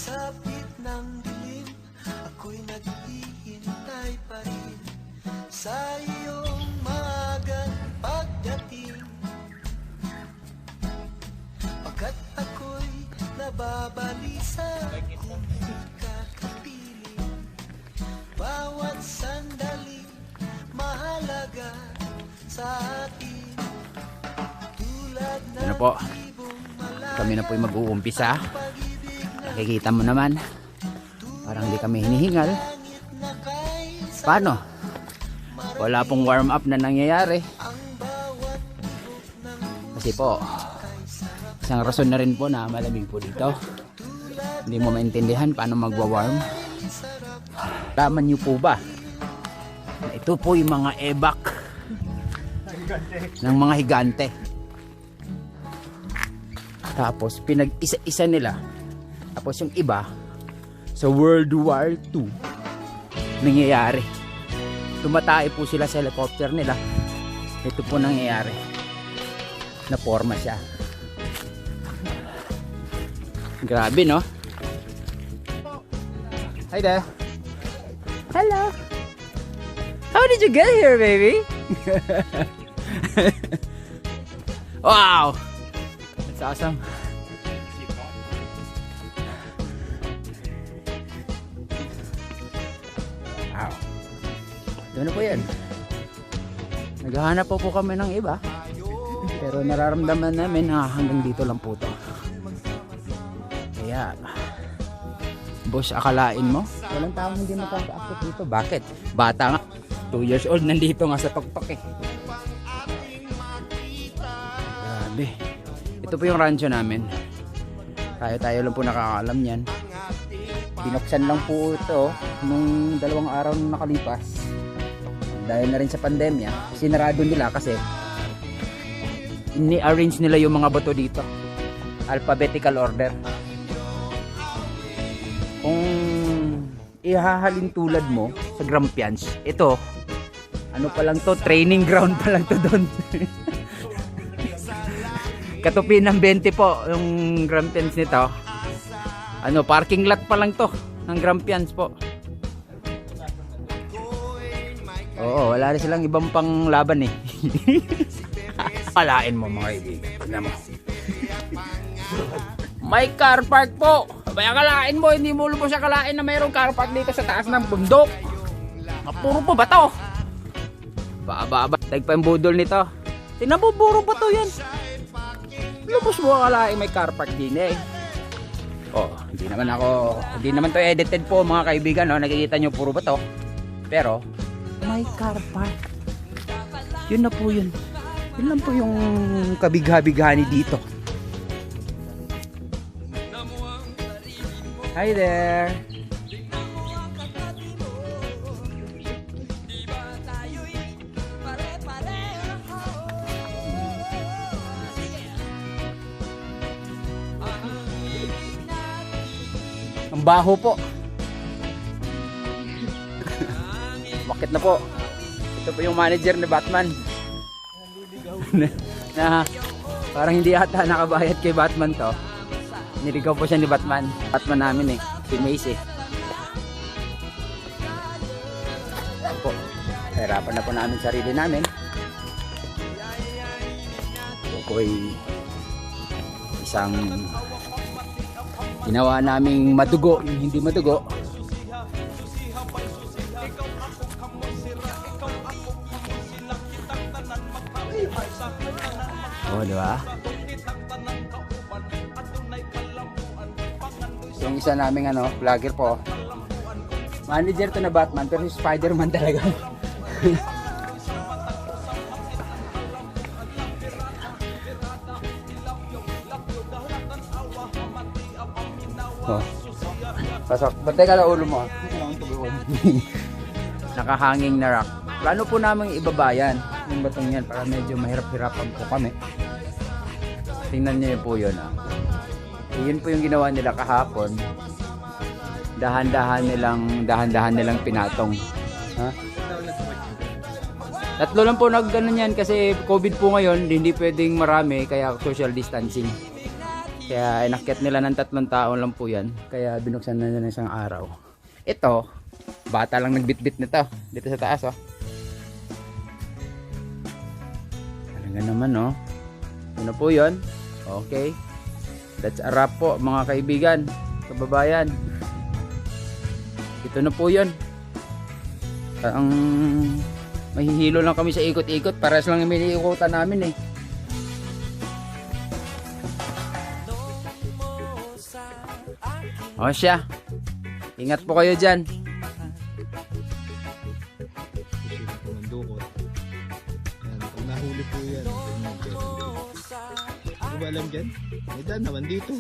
Sapit ng dilim, ako'y naghihintay pa rin sa iyong maagang pagdating. Pagkat ako'y nababalisa kung kakapiling. Bawat sandali mahalaga sa atin. Tulad ng Ano po? Kami na po yung mag-uumpisa. Nakikita mo naman, parang hindi kami hinihingal. Paano? Wala pong warm up na nangyayari. Kasi po, isang rason na rin po na malamig po dito. Hindi mo maintindihan paano magwa-warm. Laman niyo po ba na ito po yung mga ebak ng mga higante. Tapos pinag-isa-isa nila. Tapos yung iba sa World War II nangyayari. Tumatay po sila sa helicopter nila. Ito po nangyayari. Naporma siya. Grabe, no? Hi there. Hello. How did you get here, baby? Wow. That's awesome. Wow. Doon na po yan. Naghahanap po kami ng iba. Pero nararamdaman namin na hanggang dito lang po to. Kaya, boss, akalain mo? Walang taong hindi makaka-akit dito. Bakit? Bata nga. 2 years old, nandito nga sa pakpak eh. Grabe. Ito po yung rancho namin. Tayo lang po nakakaalam yan. Binuksan lang po ito nung 2 araw na nakalipas. Dahil na rin sa pandemya, sinarado nila kasi ni-arrange nila yung mga bato dito. Alphabetical order. Kung ihahalin tulad mo sa Grampians, ito, ano pa lang to, training ground pa lang to doon. Katupin ng 20 po yung Grampians nito. Ano, parking lot pa lang to ng Grampians po. Oo, wala na silang ibang panglaban eh. Kalain mo mga kaibigan. Tignan mo. May car park po. Abay, akalain mo, hindi mo lubos akalain na mayroong car park dito sa taas ng bundok. Puro po bato. Aba. Tagpa yung budol nito. Tingnan mo, puro bato yan. Lubos mo akalain may car park din eh. Oh, hindi naman to edited po mga kaibigan, no? Nakikita nyo puro bato. Pero, may car park. Yun na po yun. Yun lang po yung kabigha-bighani dito. Hi there. Ang baho po. Bakit na po? Ito po yung manager ni Batman. Na parang hindi ata nakabayad kay Batman to. Niligaw po siya ni Batman. Batman namin eh, si Mace eh. Po, hirapan na po namin sarili namin. Ito po ay isang ginawa naming madugo, yung hindi madugo. Oh, di ba? Yung isa naming vlogger po. Manager to na Batman pero si Spider-Man talaga. Oh. Pasok. Bantay ka na ulo mo. Nakahanging na rock. Plano po namin ibabayan yung batong yan para medyo mahirap-hirapan po kami. Tingnan niyo po yun Yun po yung ginawa nila kahapon. Dahan-dahan nilang pinatong. Ha? Tatlo lang po nagganon yan kasi COVID po ngayon, hindi pwedeng marami kaya social distancing. Kaya inakyat nila ng 3 taon lang po yan. Kaya binuksan na nila isang araw. Ito, bata lang nagbitbit nito. Dito sa taas, oh. Talaga naman, oh. Ano po yun? Okay. That's a wrap po, mga kaibigan. Kababayan. Ito na po yun. Ang mahihilo lang kami sa ikot-ikot. Pares lang yung miniikutan namin, eh. O siya. Ingat po kayo dyan. Mandukot. Yan, pag nahuli po yan, hindi ba alam dyan? May daan naman dito.